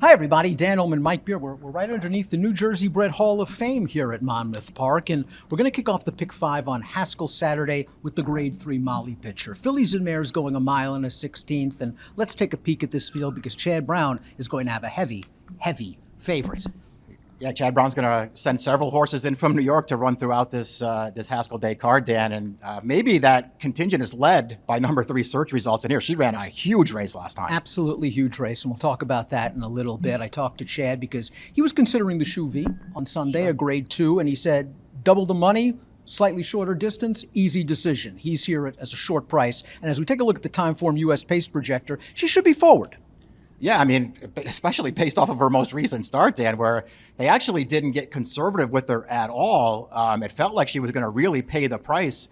Hi, everybody. Dan Illman, Mike Beer. We're right underneath the New Jersey Bred Hall of Fame here at Monmouth Park, and we're going to kick off the Pick 5 on Haskell Saturday with the Grade 3 Molly pitcher. Fillies and Mares going a mile and a 16th, and let's take a peek at this field because Chad Brown is going to have a heavy favorite. Yeah, Chad Brown's going to send several horses in from New York to run throughout this Haskell Day card, Dan, and maybe that contingent is led by number 3 search results in here. She ran a huge race last time. Absolutely huge race, and we'll talk about that in a little bit. I talked to Chad because he was considering the Shoe V on Sunday, a Grade 2, and he said, double the money, slightly shorter distance, easy decision. He's here as a short price, and as we take a look at the Timeform U.S. Pace Projector, she should be forward. Yeah, I mean, especially based off of her most recent start, Dan, where they actually didn't get conservative with her at all. It felt like she was going to really pay the price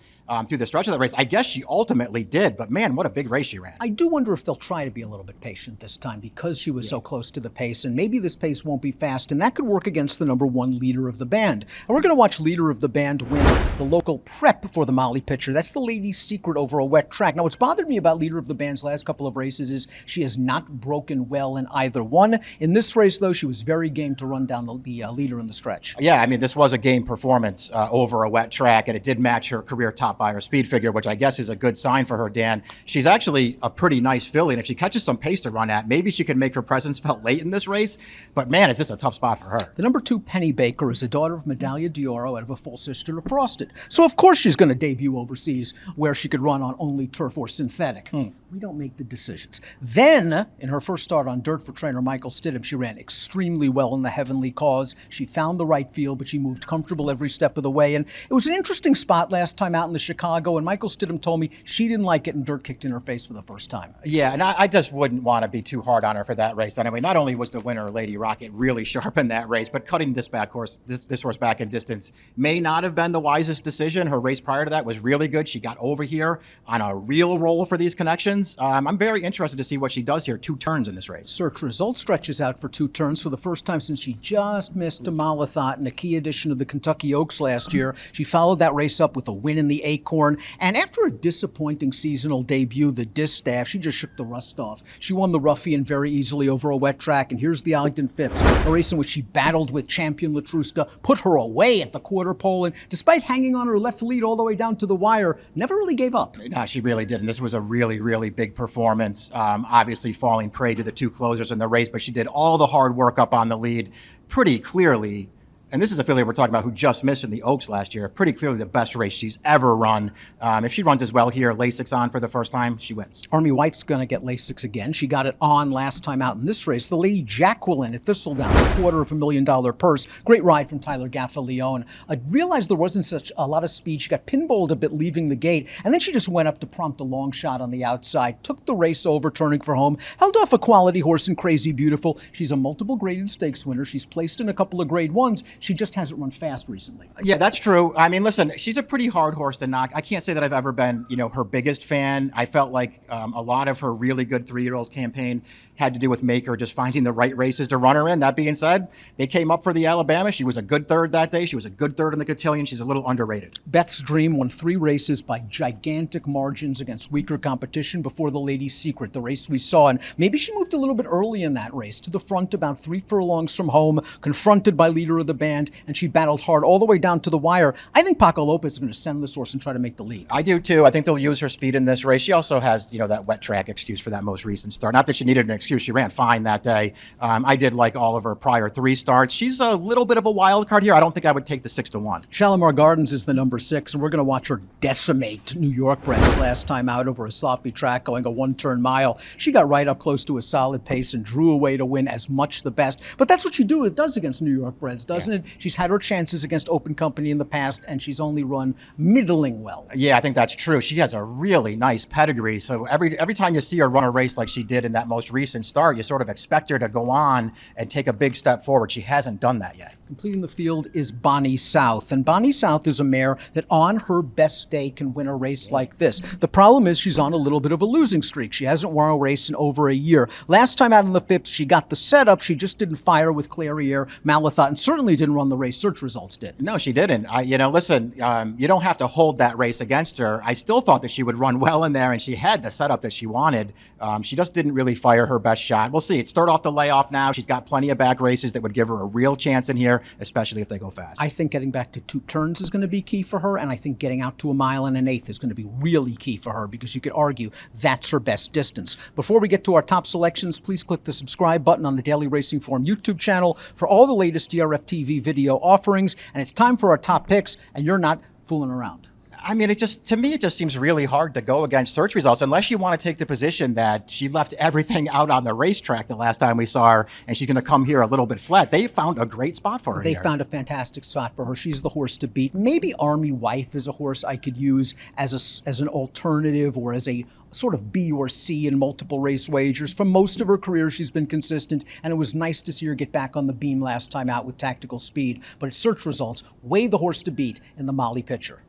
through the stretch of the race. I guess she ultimately did, but man, what a big race she ran. I do wonder if they'll try to be a little bit patient this time because she was so close to the pace, and maybe this pace won't be fast, and that could work against the number 1 leader of the band. And we're going to watch leader of the band win the local prep for the Molly pitcher. That's the Lady's Secret over a wet track. Now, what's bothered me about leader of the band's last couple of races is she has not broken well in either one. In this race, though, she was very game to run down the leader in the stretch. Yeah, I mean, this was a game performance over a wet track, and it did match her career top by her speed figure, which I guess is a good sign for her, Dan. She's actually a pretty nice filly, and if she catches some pace to run at, maybe she could make her presence felt late in this race, but man, is this a tough spot for her. The number 2 Penny Baker is a daughter of Medaglia d'Oro out of a full sister of Frosted. So of course she's going to debut overseas where she could run on only turf or synthetic. We don't make the decisions. Then, in her first start on dirt for trainer Michael Stidham, she ran extremely well in the Heavenly Cause. She found the right field, but she moved comfortable every step of the way. And it was an interesting spot last time out in the Chicago, and Michael Stidham told me she didn't like getting dirt kicked in her face for the first time. Yeah, and I just wouldn't want to be too hard on her for that race. Anyway, not only was the winner, Lady Rocket, really sharp in that race, but cutting this horse back in distance may not have been the wisest decision. Her race prior to that was really good. She got over here on a real roll for these connections. I'm very interested to see what she does here. 2 turns in this race. Search result stretches out for 2 turns for the first time since she just missed a Malathot in a key edition of the Kentucky Oaks last year. She followed that race up with a win in the Acorn. And after a disappointing seasonal debut, the Distaff, she just shook the rust off. She won the Ruffian very easily over a wet track. And here's the Arlington Phipps, a race in which she battled with champion Latruska, put her away at the quarter pole, and despite hanging on her left lead all the way down to the wire, never really gave up. No, she really didn't. This was a really big performance. Obviously falling prey to the 2 closers in the race, but she did all the hard work up on the lead pretty clearly. And this is a filly we're talking about who just missed in the Oaks last year. Pretty clearly the best race she's ever run. If she runs as well here, Lasix on for the first time, she wins. Army White's going to get Lasix again. She got it on last time out in this race. The Lady Jacqueline at Thistledown, $250,000 purse. Great ride from Tyler Gaffalione. I realized there wasn't such a lot of speed. She got pinballed a bit leaving the gate, and then she just went up to prompt a long shot on the outside, took the race over, turning for home, held off a quality horse in Crazy Beautiful. She's a multiple graded stakes winner. She's placed in a couple of grade 1s. She just hasn't run fast recently. Yeah, that's true. I mean, listen, she's a pretty hard horse to knock. I can't say that I've ever been, her biggest fan. I felt like a lot of her really good 3-year-old campaign had to do with Maker just finding the right races to run her in. That being said, they came up for the Alabama. She was a good third that day. She was a good third in the Cotillion. She's a little underrated. Beth's Dream won 3 races by gigantic margins against weaker competition before the Lady's Secret, the race we saw. And maybe she moved a little bit early in that race to the front about 3 furlongs from home, confronted by leader of the band, and she battled hard all the way down to the wire. I think Paco Lopez is going to send this horse and try to make the lead. I do too. I think they'll use her speed in this race. She also has, that wet track excuse for that most recent start. Not that she needed an excuse. She ran fine that day. I did like all of her prior 3 starts. She's a little bit of a wild card here. I don't think I would take the 6-1. Shalimar Gardens is the number 6, and we're going to watch her decimate New York breds last time out over a sloppy track going a 1-turn mile. She got right up close to a solid pace and drew away to win as much the best. But that's what it does against New York breds, doesn't it? She's had her chances against Open Company in the past, and she's only run middling well. Yeah, I think that's true. She has a really nice pedigree. So every time you see her run a race like she did in that most recent start, you sort of expect her to go on and take a big step forward. She hasn't done that yet. Completing the field is Bonnie South. And Bonnie South is a mare that on her best day can win a race like this. The problem is she's on a little bit of a losing streak. She hasn't won a race in over a year. Last time out in the Phipps, she got the setup. She just didn't fire with Clairiere, Malathot, and certainly didn't run the race. Search results did. No, she didn't. Listen, you don't have to hold that race against her. I still thought that she would run well in there, and she had the setup that she wanted. She just didn't really fire her best shot. We'll see. It's third off the layoff now. She's got plenty of back races that would give her a real chance in here, especially if they go fast. I think getting back to 2 turns is going to be key for her, and I think getting out to 1 mile and 1/8 is going to be really key for her, because you could argue that's her best distance. Before we get to our top selections, please click the subscribe button on the Daily Racing Form YouTube channel for all the latest DRFTV video offerings, and it's time for our top picks, and you're not fooling around. I mean, to me, it just seems really hard to go against search results unless you want to take the position that she left everything out on the racetrack the last time we saw her, and she's going to come here a little bit flat. They found a great spot for her. They found a fantastic spot for her. She's the horse to beat. Maybe Army Wife is a horse I could use as an alternative, or as a sort of B or C in multiple race wagers. For most of her career, she's been consistent, and it was nice to see her get back on the beam last time out with tactical speed. But at search results, way the horse to beat in the Molly Pitcher.